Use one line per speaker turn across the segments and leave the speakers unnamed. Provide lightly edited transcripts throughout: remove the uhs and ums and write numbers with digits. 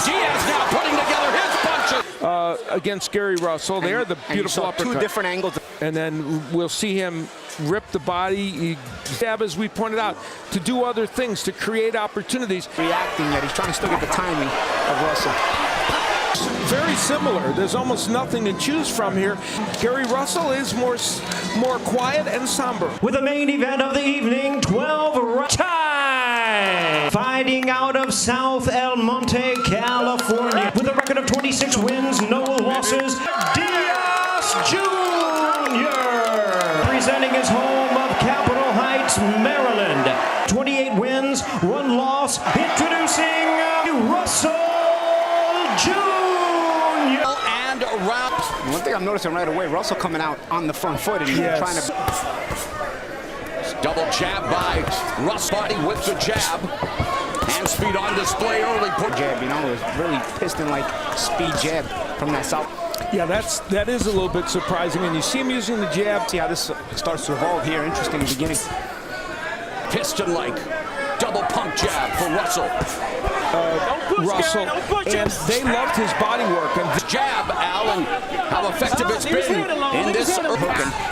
Diaz now putting together his punches.
Against Garry Russell. There, the beautiful uppercut.
Two different angles.
And then we'll see him rip the body, stab, as we pointed out, to do other things, to create opportunities.
Reacting yet, he's trying to still get the timing of Russell.
Very similar. There's almost nothing to choose from here. Garry Russell is more quiet and somber.
With the main event of the evening, 12 time. Fighting out of South El Monte, California, with a record of 26 wins, no losses, Diaz Jr. Presenting his home of Capitol Heights, Maryland. 28 wins, 1 loss. Introducing Russell Jr.
And around.
One thing I'm noticing right away, Russell coming out on the front foot and trying to...
Double jab by Russ, body with the jab. Hand speed on display early.
Put jab, you know, it was really piston-like speed jab from that south.
Yeah, that is a little bit surprising, and you see him using the jab.
See how this starts to evolve here. Interesting beginning.
Piston-like double pump jab for Russell.
Russell, and they loved his body work. And
the jab, Al, and how effective it's been in this.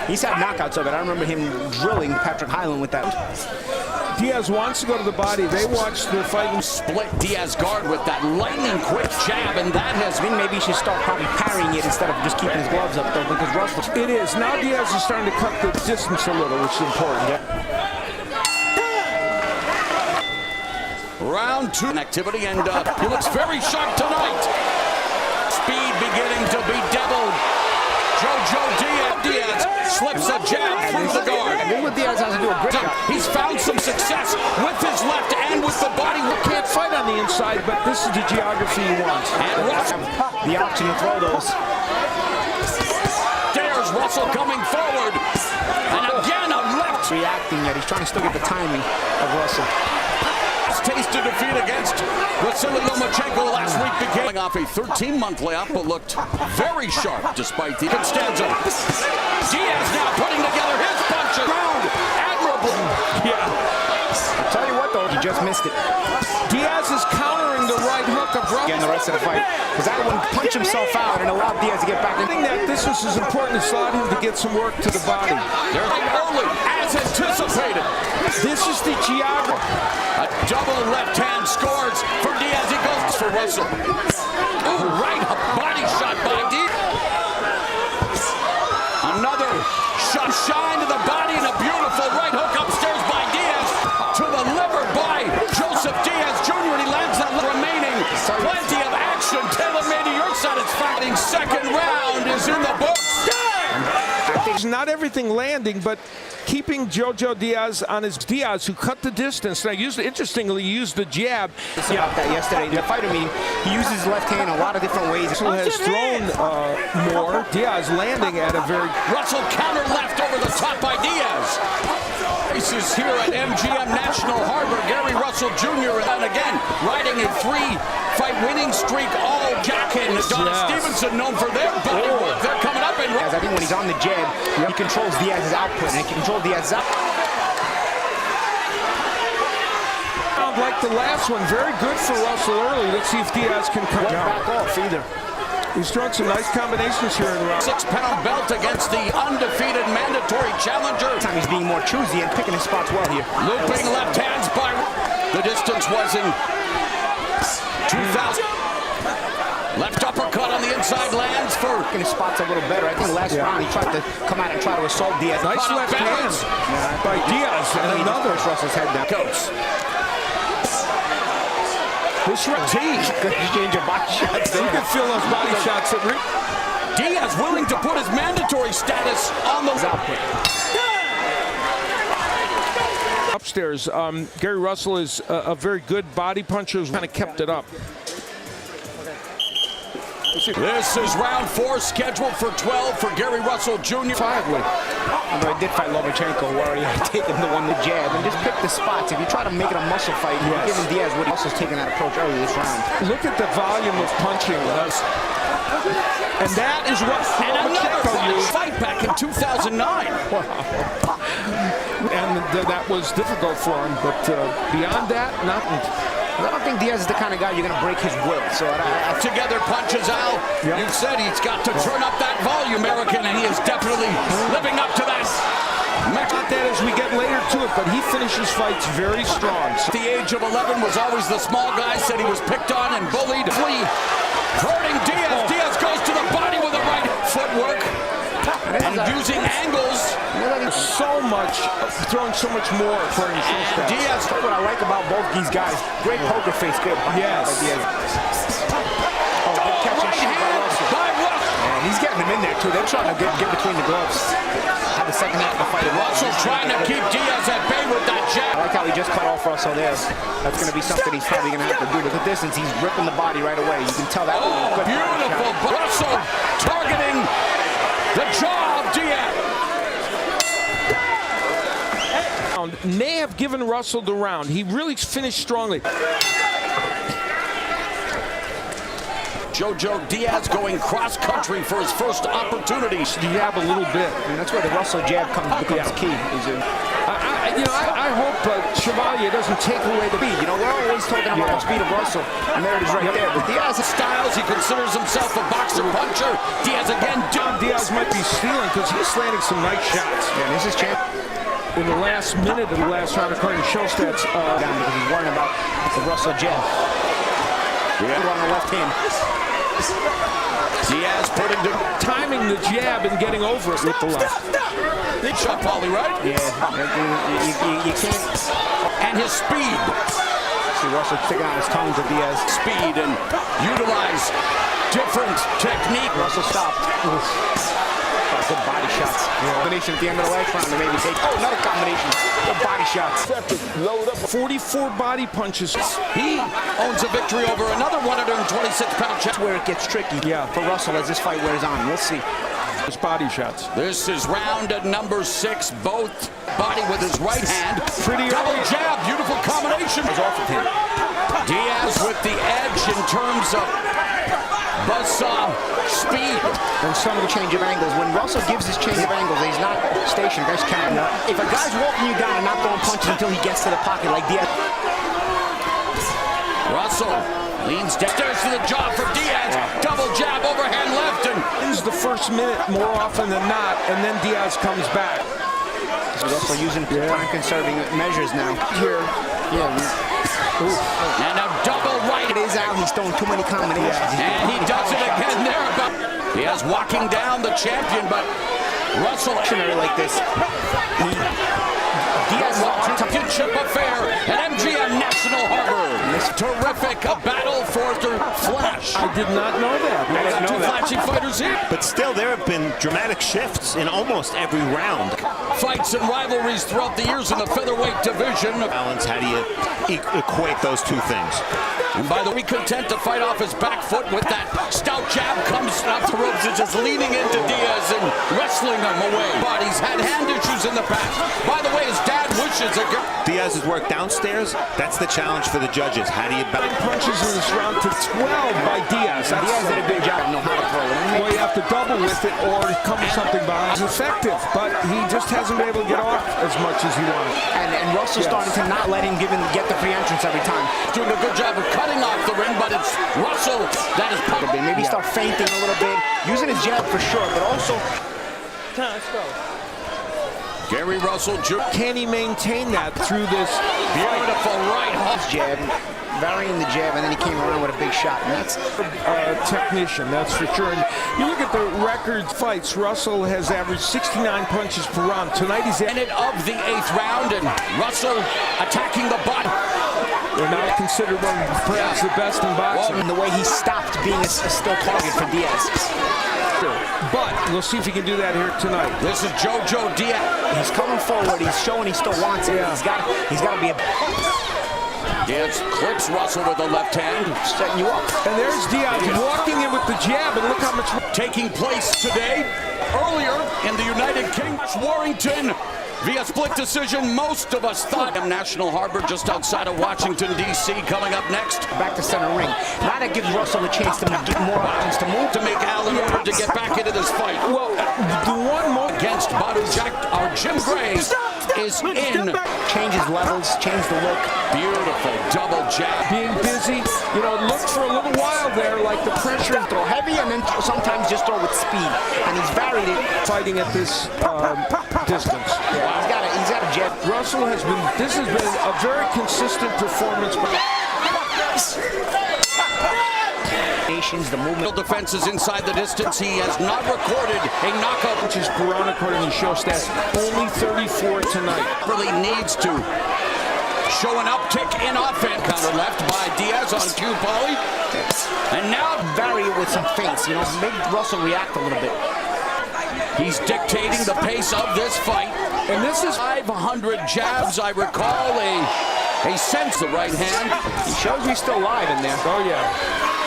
He's had knockouts of it. I remember him drilling Patrick Hyland with that.
Diaz wants to go to the body. They watched the fight and
split Diaz guard with that lightning quick jab, and that has been.
Maybe he should start probably parrying it instead of just keeping his gloves up, though, because Russell.
It is. Now Diaz is starting to cut the distance a little, which is important.
Round 2 activity, and he looks very sharp tonight. Speed beginning to be deviled. Diaz slips a jab through the guard.
I think what Diaz has to do a great job.
He's found some success with his left and with the body.
Can't fight on the inside, but this is the geography he wants.
And Russell,
the option to throw those.
There's Russell coming forward, and again a left.
Reacting yet, he's trying to still get the timing of Russell.
Tasted defeat against Vasily Lomachenko last week, beginning off a 13-month layoff, but looked very sharp despite the Constanza. Diaz now putting together his punches. Admirably.
Yeah. I'll tell you what, though, he just missed it.
Diaz is countering the right hook of Russell.
Again, the rest of the fight. Because that one punched himself out and allowed Diaz to get back.
I think that this was as important as allowed him to get some work to the body.
They're early, as anticipated.
This is the geography.
A double left hand scores for Diaz. He goes for Russell. Ooh, right body shot by Diaz. Another shot, shine to the body, and a beautiful right hook upstairs by Diaz to the liver by Joseph Diaz Jr. And he lands that remaining. Plenty of action, tailor-made to your satisfaction. Second round is in the books.
Not everything landing, but keeping Jojo Diaz on his Diaz, who cut the distance. Now, interestingly, used the jab.
About that yesterday in the fighter meeting, he uses his left hand a lot of different ways.
Russell has thrown more. Diaz landing at a very...
Russell counter left over the top by Diaz. Races here at MGM National Harbor. Garry Russell Jr. and again riding a 3-fight winning streak. All Jack and Donna Stevenson known for their body work. They're coming up in.
I think when he's on the jab, he controls Diaz's output, and he can control Diaz's output.
Like the last one, very good for Russell early. Let's see if Diaz can come
back off either.
He's throwing some nice combinations here in round.
6-pound belt against the undefeated mandatory challenger.
This time he's being more choosy and picking his spots well here.
Looping left hands by. The distance was in 2000. Left uppercut on the inside lands for.
Picking his spots a little better. I think last round he tried to come out and try to assault Diaz.
Nice left hand by Diaz, and another.
Russell's head down.
Goes.
This
good exchange of body shots.
You can feel those body shots at
Diaz willing to put his mandatory status on the
output.
Upstairs, Garry Russell is a very good body puncher who's kind of kept it up.
This is round 4, scheduled for 12 for Garry Russell Jr.
Finally.
Although I did fight Lomachenko, who already had taken the one with jab, and just pick the spots. If you try to make it a muscle fight, you're giving Diaz what Russell's taking that approach early this round.
Look at the volume of punching. And that is what
Lomachenko used. Fight back in 2009.
And that was difficult for him, but beyond that, nothing.
I don't think Diaz is the kind of guy you're going to break his will. So
Together punches, Al.
Yep.
You said he's got to turn up that volume, American, and he is definitely living up to that.
Not that as we get later to it, but he finishes fights very strong.
At the age of 11 was always the small guy, said he was picked on and bullied. Flea hurting Diaz. Diaz goes to the body with the right footwork and using angles.
So much, throwing so much more for him.
Diaz.
What I like about both these guys, great poker face, good.
Yes.
Diaz. Good catch and shoot by Russell. And he's getting them in there too. They're trying to get between the gloves. Had the second half of the fight.
Russell trying to keep Diaz at bay with that jab.
I like how he just cut off Russell there. That's going to be something he's probably going to have to do. Look at this, he's ripping the body right away. You can tell that.
Oh, beautiful. Russell targeting the jaw of Diaz.
May have given Russell the round. He really finished strongly.
Jojo Diaz going cross-country for his first opportunity.
Jab a little bit.
And that's where the Russell jab becomes key.
I hope Chevalier doesn't take away the
speed. You know, we're always talking about the speed of Russell, and there it is right there. But Diaz
styles, he considers himself a boxer puncher. Diaz again.
Diaz might be stealing because he's landing some nice shots.
Yeah, this is champ.
In the last minute of the last round, according to show stats,
down because he's worrying about the Russell jab. Yeah. On the left hand.
Diaz putting the
timing the jab and getting over it with the left.
Big shot, Paulie, right?
Yeah, you can't.
And his speed.
See Russell sticking out his tongue to Diaz.
Speed and utilize different technique.
Russell stopped. Good body shots. Combination at the end of the last round to maybe take. Oh, another combination. Good body shots.
Load up. 44 body punches.
He owns a victory over another 126-pound champ.
Where it gets tricky for Russell as this fight wears on. We'll see.
His body shots.
This is round number 6. Both body with his right hand.
Pretty
double jab. Beautiful combination.
Off of him.
Diaz with the edge in terms of buzzsaw speed.
And some of the change of angles. When Russell gives his change of angles, he's not stationary. Guys counting. If a guy's walking you down and not throwing punches until he gets to the pocket like Diaz.
Russell leans downstairs to the jaw for Diaz. Double jab, overhand left, and
wins the first minute more often than not, and then Diaz comes back.
So Russell using time-conserving measures now. Here,
and a double right.
It is out. He's throwing too many combinations.
And he does it again there. Diaz walking down the champion, but Russell
like this.
Diaz championship affair at MGM National Harbor. This terrific battle for the flash.
I did not know that.
Two flashy fighters here.
But still, there have been dramatic shifts in almost every round.
Fights and rivalries throughout the years in the featherweight division.
Balance, how do you equate those two things?
And by the way, content to fight off his back foot with that stout jab, comes off the ropes and just leaning into Diaz and wrestling him away. But he's had hand issues in the past. By the way, his dad wishes a good.
Diaz's work downstairs, that's the challenge for the judges. How do you balance?
Punches in this round to 12 by Diaz.
Diaz did a good job. Know how to throw it.
Well, you have to double with it or come with something behind. It's effective, but he just hasn't been able to get off as much as he wanted.
And Russell's starting to not let him get the free entrance every time.
Doing a good job of cutting off the ring, but it's Russell that is
probably maybe start feinting a little bit, using his jab for sure, but also.
Let's go.
Garry Russell,
can he maintain that through this
beautiful right hook
jab, varying the jab, and then he came around with a big shot, and that's
technician, that's for sure. And you look at the record fights, Russell has averaged 69 punches per round. Tonight he's at
it of the 8th round, and Russell attacking the body.
They're not considered one of perhaps the best in boxing.
And the way he stopped being a still target for Diaz.
But we'll see if he can do that here tonight.
This is Jojo Diaz.
He's coming forward. He's showing he still wants it. He's got to be a.
Diaz clips Russell with the left hand,
setting you up.
And there's Diaz walking in with the jab, and look how much
taking place today. Earlier in the United Kingdom, Warrington via split decision. Most of us thought National Harbor just outside of Washington, D.C. Coming up next.
Back to center ring. Now that gives Russell a chance to get more options to move.
To make Allen order to get back into this fight.
Well, the one more
Against Badu Jack, our Jim Gray is in.
Changes levels, change the look.
Beautiful double jab.
being busy, you know, looked for a little while there like the pressure.
Throw heavy and then sometimes just throw with speed. And he's varied it.
Fighting at this distance.
Yeah, he's got a jab.
Russell has been, this has been a very consistent performance.
The movement.
Defense is inside the distance. He has not recorded a knockout.
Which is Perron, according to show stats, only 34 tonight.
Really needs to show an uptick in offense. Counter left by Diaz on cue, Paulie. And now
vary it with some feints, you know, make Russell react a little bit.
he's dictating the pace of this fight. And this is 500 jabs, I recall. A sense the right hand.
He shows he's still live in there.
Oh, yeah.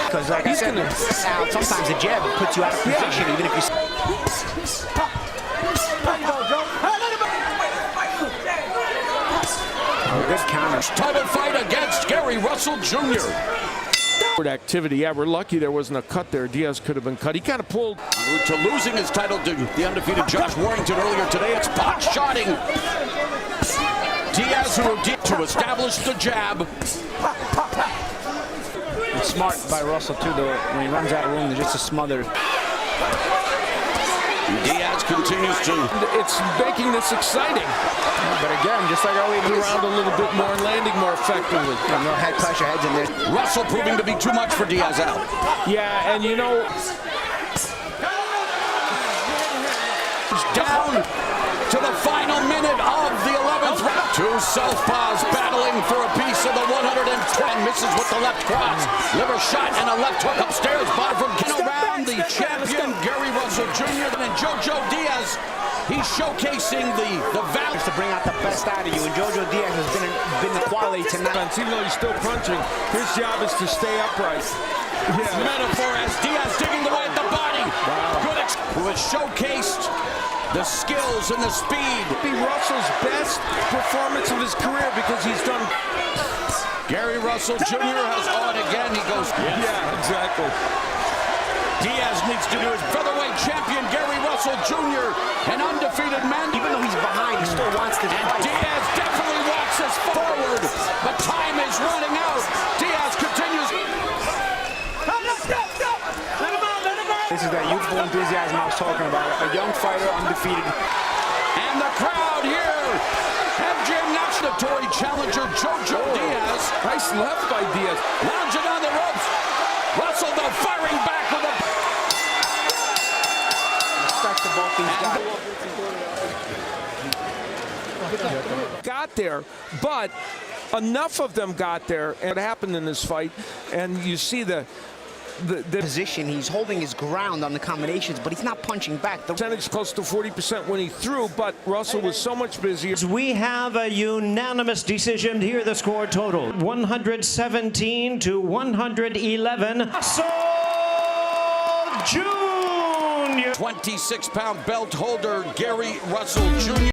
Because like I said, sometimes a jab puts you out of position, even if you... Good counter.
Title fight against Garry Russell Jr.
Activity. Yeah, we're lucky there wasn't a cut there. Diaz could have been cut. He kind of pulled.
To losing his title to the undefeated Josh Warrington earlier today. It's pot-shotting. Diaz who did to establish the jab.
It's smart by Russell, too, though. When he runs out of room, just a smother.
Diaz continues to...
It's making this exciting.
But again, just like always,
Around a little bit more and landing more effectively.
no head pressure, heads in there.
Russell proving to be too much for Diaz out.
Yeah, and you know...
He's down to the final minute of the 11th round. Two southpaws battling for a piece of the 110. Misses with the left cross. Liver shot and a left hook upstairs. Bob from around the champion, Garry Russell Jr. And Jojo Diaz. He's showcasing the value.
To bring out the best out of you. And Jojo Diaz has been the quality tonight.
Even though he's still punching, his job is to stay upright.
Yeah. Metaphor as Diaz digging away at the body. Wow. Good who has showcased the skills and the speed.
Be Russell's best performance of his career because he's done.
Garry Russell Jr. has on again. He goes.
Yeah, exactly.
Diaz needs to do his featherweight champion, Garry Russell Jr., an undefeated man.
Even though he's behind, he still wants to fight.
Diaz definitely walks us forward, but time is running out. Diaz continues.
This is that youthful enthusiasm I was talking about. A young fighter, undefeated.
And the crowd here. MGM National challenger Jojo Diaz.
Nice left by Diaz.
Lounging on the ropes. Russell, though, firing back with a...
Respect to both these guys.
Got there, but enough of them got there, and it happened in this fight, and you see the
position. He's holding his ground on the combinations, but he's not punching back. The
percentage close to 40% when he threw, but Russell was so much busier.
We have a unanimous decision. Here the score total 117 to 111. So Jr.
26-pound belt holder Garry Russell Jr.